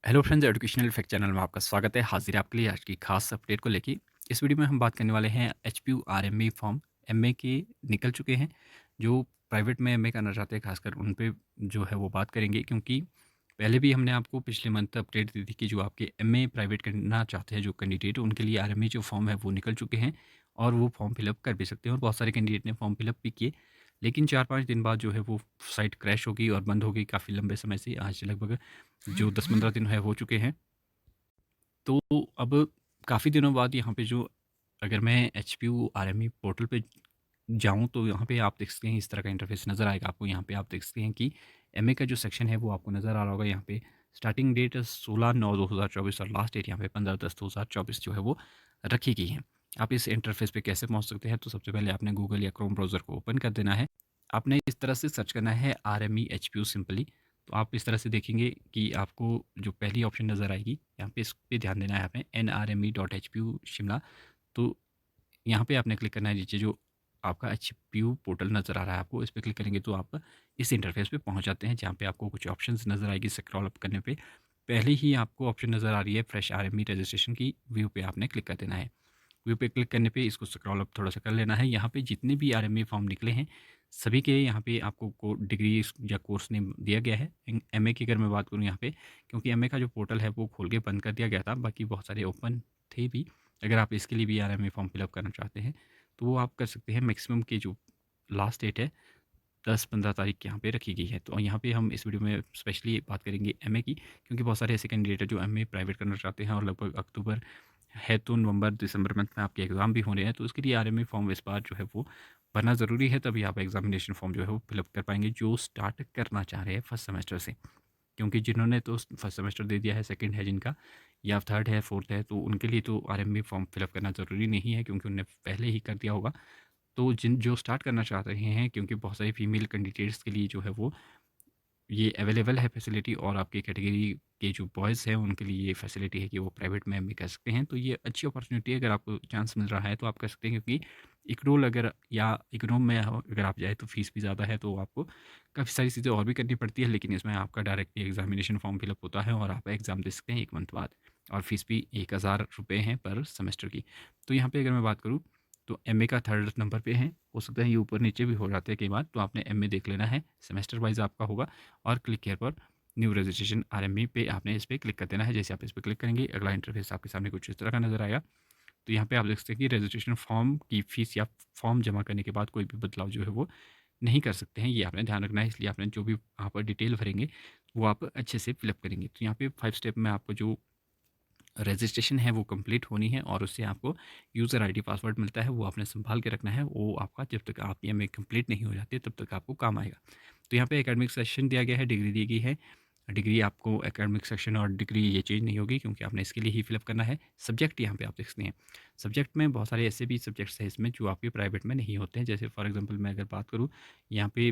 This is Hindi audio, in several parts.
Hello friends, educational fact channel में आपका स्वागत है। हाजिर है आपके लिए आज की खास अपडेट को लेके। इस वीडियो में हम बात करने वाले हैं एचपीयू आरएमई फॉर्म एमए के निकल चुके हैं। जो प्राइवेट में एमए करना चाहते हैं खासकर उन पे जो है वो बात करेंगे, क्योंकि पहले भी हमने आपको पिछले मंथ अपडेट दी थी कि जो आपके एमए प्राइवेट करना चाहते हैं जो कैंडिडेट, उनके लिए आरएमई जो फॉर्म है वो निकल चुके हैं और वो फॉर्म फिलअप कर भी सकते हैं। और बहुत सारे कैंडिडेट ने फॉर्म फिलअप भी किए, लेकिन 4-5 दिन बाद जो है वो साइट क्रैश हो गई और बंद हो गई काफ़ी लंबे समय से। आज लगभग जो 10-15 दिन है हो चुके हैं। तो अब काफ़ी दिनों बाद यहाँ पे जो अगर मैं एचपीयू आरएमई पोर्टल पे जाऊँ तो यहाँ पे आप देख सकते हैं इस तरह का इंटरफेस नज़र आएगा आपको। यहाँ पे आप देख सकते हैं कि एमए का जो सेक्शन है वो आपको नज़र आ रहा होगा। यहाँ पे स्टार्टिंग डेट 16/9/2024 और लास्ट डेट यहाँ पे 15/10/2024 जो है वो रखी गई है। आप इस इंटरफेस पे कैसे पहुँच सकते हैं? तो सबसे पहले आपने गूगल या क्रोम ब्राउज़र को ओपन कर देना है। आपने इस तरह से सर्च करना है आरएमई एचपीयू सिंपली। तो आप इस तरह से देखेंगे कि आपको जो पहली ऑप्शन नज़र आएगी, यहाँ पे इस पे ध्यान देना है आपने, nrme.hpu शिमला। तो यहाँ पे आपने क्लिक करना है। नीचे जो आपका एचपीयू पोर्टल नज़र आ रहा है आपको, इस पे क्लिक करेंगे तो आप इस इंटरफेस पे पहुँच जाते हैं, जहाँ पे आपको कुछ ऑप्शंस नज़र आएगी। स्क्रॉल अप करने पे पहले ही आपको ऑप्शन नज़र आ रही है फ्रेश आरएमई रजिस्ट्रेशन की, व्यू पे आपने क्लिक कर देना है। व्यू पे क्लिक करने पे इसको स्क्रॉल अप थोड़ा सा कर लेना है। यहाँ पे जितने भी आरएमए फॉर्म निकले हैं सभी के यहाँ पे आपको डिग्री या कोर्स नेम दिया गया है। एमए की अगर मैं बात करूँ यहाँ पे, क्योंकि एमए का जो पोर्टल है वो खोल के बंद कर दिया गया था, बाकी बहुत सारे ओपन थे भी। अगर आप इसके लिए भी आरएमए फॉर्म फिलअप करना चाहते हैं तो वो आप कर सकते हैं। मैक्सिमम की जो लास्ट डेट है 10-15 तारीख यहाँ पे रखी गई है। तो यहाँ पे हम इस वीडियो में स्पेशली बात करेंगे एमए की, क्योंकि बहुत सारे ऐसे कैंडिडेट हैं जो एमए प्राइवेट करना चाहते हैं और लगभग अक्टूबर है तो नवंबर दिसंबर मंथ में आपके एग्ज़ाम भी हो रहे हैं। तो उसके लिए आरएमए फॉर्म इस बार जो है वो भरना ज़रूरी है, तभी आप एग्जामिनेशन फॉर्म जो है वो फिलअप कर पाएंगे जो स्टार्ट करना चाह रहे हैं फर्स्ट सेमेस्टर से। क्योंकि जिन्होंने तो फर्स्ट सेमेस्टर दे दिया है, सेकंड है जिनका, या थर्ड है, फोर्थ है, तो उनके लिए तो आरएमए फॉर्म फिलअप करना ज़रूरी नहीं है, क्योंकि उन्होंने पहले ही कर दिया होगा। तो जिन जो स्टार्ट करना चाह रहे हैं, क्योंकि बहुत सारी फीमेल कैंडिडेट्स के लिए जो है वो ये अवेलेबल है फैसिलिटी, और आपकी कैटेगरी के जो बॉयज़ हैं उनके लिए ये फैसिलिटी है कि वो प्राइवेट में एमए कर सकते हैं। तो ये अच्छी अपॉर्चुनिटी है, अगर आपको चांस मिल रहा है तो आप कर सकते हैं, क्योंकि इक्रोल अगर या इग्नोम में अगर आप जाए तो फ़ीस भी ज़्यादा है, तो आपको काफ़ी सारी चीज़ें और भी करनी पड़ती है। लेकिन इसमें आपका डायरेक्टली एग्जामिनेशन फॉर्म फिलअप होता है और आप एग्ज़ाम दे सकते हैं 1 मंथ बाद, और फ़ीस भी 1000 रुपये हैं पर सेमेस्टर की। तो यहाँ पे अगर मैं बात करूँ तो एमए का थर्ड नंबर पे है। हो सकता है ये ऊपर नीचे भी हो जाते हैं कई बार, तो आपने एमए देख लेना है, सेमेस्टर वाइज आपका होगा। और क्लिक हियर पर न्यू रजिस्ट्रेशन आरएमई पे आपने इस पर क्लिक कर देना है। जैसे आप इस पर क्लिक करेंगे अगला इंटरफेस आपके सामने कुछ इस तरह का नजर आएगा। तो यहाँ पे आप देख सकते हैं कि रजिस्ट्रेशन फॉर्म की फ़ीस या फॉर्म जमा करने के बाद कोई भी बदलाव जो है वो नहीं कर सकते हैं, ये आपने ध्यान रखना है। इसलिए आपने जो भी यहाँ पर डिटेल भरेंगे वो आप अच्छे से फिलअप करेंगे। तो यहाँ पे 5 स्टेप में आपको जो रजिस्ट्रेशन है वो कंप्लीट होनी है, और उससे आपको यूज़र आईडी पासवर्ड मिलता है, वो आपने संभाल के रखना है। वो आपका जब तक आपकी एमए कंप्लीट नहीं हो जाती तब तक आपको काम आएगा। तो यहाँ पे एकेडमिक सेक्शन दिया गया है, डिग्री दी गई है। डिग्री आपको एकेडमिक सेक्शन और डिग्री ये चेंज नहीं होगी, क्योंकि आपने इसके लिए ही फिलअप करना है। सब्जेक्ट यहाँ पे आप देख सकते हैं। सब्जेक्ट में बहुत सारे ऐसे भी सब्जेक्ट्स हैं इसमें जो आपके प्राइवेट में नहीं होते हैं। जैसे फॉर एग्जांपल मैं अगर बात करूँ, यहाँ पे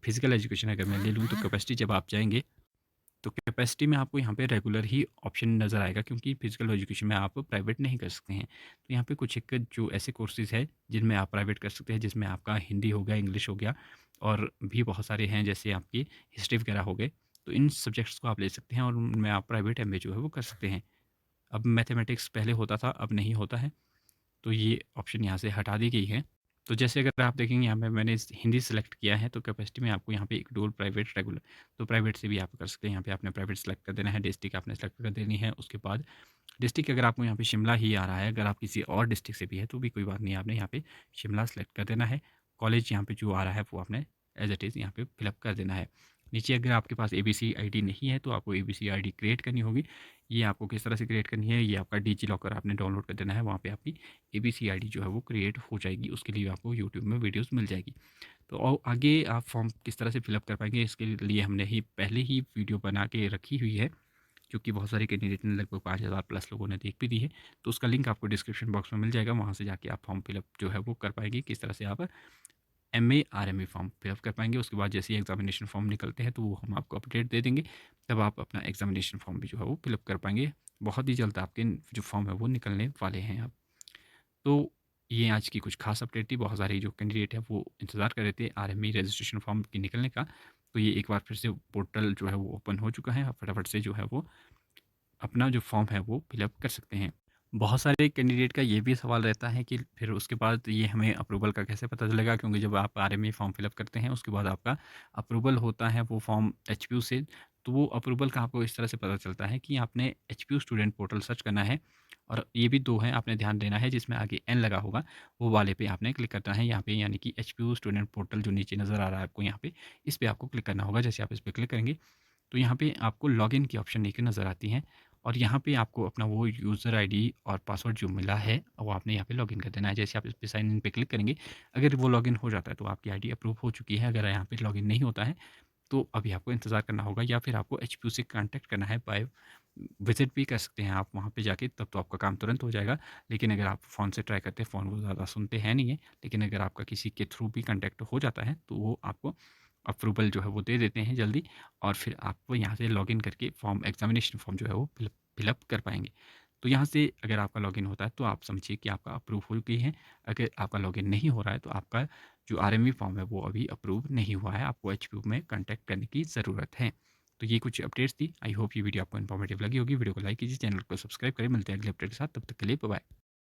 फिजिकल एजुकेशन अगर मैं ले लूँ तो कैपेसिटी जब आप जाएंगे तो कैपेसिटी में आपको यहाँ पे रेगुलर ही ऑप्शन नज़र आएगा, क्योंकि फिजिकल एजुकेशन में आप प्राइवेट नहीं कर सकते हैं। तो यहाँ पे कुछ एक जो ऐसे कोर्सेज़ है जिनमें आप प्राइवेट कर सकते हैं, जिसमें आपका हिंदी हो गया, इंग्लिश हो गया, और भी बहुत सारे हैं जैसे आपकी हिस्ट्री वगैरह हो गए। तो इन सब्जेक्ट्स को आप ले सकते हैं और उनमें आप प्राइवेट एमए जो है वो कर सकते हैं। अब मैथमेटिक्स पहले होता था, अब नहीं होता है, तो ये ऑप्शन यहाँ से हटा दी गई है। तो जैसे अगर आप देखेंगे यहाँ पे मैंने हिंदी सेलेक्ट किया है, तो कैपेसिटी में आपको यहाँ पे एक डोल प्राइवेट रेगुलर, तो प्राइवेट से भी आप कर सकते हैं। यहाँ पे आपने प्राइवेट सेलेक्ट कर देना है, डिस्ट्रिक्ट आपने सेलेक्ट कर देनी है। उसके बाद डिस्ट्रिक्ट अगर आपको यहाँ पे शिमला ही आ रहा है, अगर आप किसी और डिस्ट्रिक्ट से भी है तो भी कोई बात नहीं, आपने यहाँ पे शिमला सेलेक्ट कर देना है। कॉलेज यहाँ पे जो आ रहा है वो आपने एज इट इज़ यहाँ पे फिलअप कर देना है। नीचे अगर आपके पास एबीसी आईडी नहीं है तो आपको एबीसी आईडी क्रिएट करनी होगी। ये आपको किस तरह से क्रिएट करनी है, ये आपका डिजी लॉकर आपने डाउनलोड कर देना है, वहाँ पे आपकी एबीसी आईडी जो है वो क्रिएट हो जाएगी। उसके लिए आपको यूट्यूब में वीडियोस मिल जाएगी। तो आगे आप फॉर्म किस तरह से फिलअप कर पाएंगे, इसके लिए हमने ही पहले ही वीडियो बना के रखी हुई है, क्योंकि बहुत सारे कैंडिडेट ने लगभग 5000 प्लस लोगों ने देख भी दी है। तो उसका लिंक आपको डिस्क्रिप्शन बॉक्स में मिल जाएगा, वहाँ से जाके आप फॉर्म फिलअप जो है वो कर पाएंगे, किस तरह से आप एमए आरएमए फॉर्म फिलअप कर पाएंगे। उसके बाद जैसे ही एग्जामिनेशन फॉर्म निकलते हैं तो वो हम आपको अपडेट दे देंगे, तब आप अपना एग्जामिनेशन फॉर्म भी जो है वो फिलअप कर पाएंगे। बहुत ही जल्द आपके जो फॉर्म है वो निकलने वाले हैं अब। तो ये आज की कुछ खास अपडेट थी। बहुत सारे जो कैंडिडेट है वो इंतज़ार कर रहे थे आरएमई रजिस्ट्रेशन फॉर्म के निकलने का। तो ये एक बार फिर से पोर्टल जो है वो ओपन हो चुका है, आप फटाफट से जो है वो अपना जो फॉर्म है वो फिलअप कर सकते हैं। बहुत सारे कैंडिडेट का ये भी सवाल रहता है कि फिर उसके बाद ये हमें अप्रूवल का कैसे पता चलेगा, क्योंकि जब आप आरएमए फॉर्म फिलअप करते हैं उसके बाद आपका अप्रूवल होता है वो फॉर्म एचपीयू से। तो वो अप्रूवल का आपको इस तरह से पता चलता है कि आपने एचपीयू स्टूडेंट पोर्टल सर्च करना है, और ये भी 2 हैं, आपने ध्यान देना है, जिसमें आगे एन लगा होगा वो वाले पे आपने क्लिक करना है यहाँ पे, यानी कि एचपीयू स्टूडेंट पोर्टल जो नीचे नज़र आ रहा है आपको यहाँ पे, इस पे आपको क्लिक करना होगा। जैसे आप इस पे क्लिक करेंगे तो यहाँ पे आपको लॉगिन की ऑप्शन नीचे नज़र आती हैं, और यहाँ पे आपको अपना वो यूज़र आईडी और पासवर्ड जो मिला है वो आपने यहाँ पे लॉगिन कर देना है। जैसे आप इस पे साइन इन पे क्लिक करेंगे, अगर वो लॉगिन हो जाता है तो आपकी आईडी अप्रूव हो चुकी है। अगर यहाँ पे लॉगिन नहीं होता है तो अभी आपको इंतज़ार करना होगा, या फिर आपको एचपीयू से कॉन्टैक्ट करना है बाय विज़िट भी कर सकते हैं आप वहाँ पे जाके, तब तो आपका काम तुरंत हो जाएगा। लेकिन अगर आप फ़ोन से ट्राई करते हैं, फ़ोन वो ज़्यादा सुनते हैं नहीं है, लेकिन अगर आपका किसी के थ्रू भी कॉन्टैक्ट हो जाता है तो वो आपको अप्रूवल जो है वो दे देते हैं जल्दी, और फिर आप यहाँ से लॉगिन करके फॉर्म एग्ज़ामिनेशन फॉर्म जो है वो फिलअप कर पाएँगे। तो यहाँ से अगर आपका लॉगिन होता है तो आप समझिए कि आपका अप्रूव हो गई है। अगर आपका लॉगिन नहीं हो रहा है तो आपका जो आरएमवी फॉर्म है वो अभी अप्रूव नहीं हुआ है, आपको एचपीयू में कॉन्टैक्ट करने की ज़रूरत है। तो ये कुछ अपडेट्स थी। आई होप ये वीडियो आपको इन्फॉर्मेटिव लगी होगी। वीडियो को लाइक कीजिए, चैनल को सब्सक्राइब करें। मिलते हैं अगले अपडेट के साथ, तब तक के लिए बाय बाय।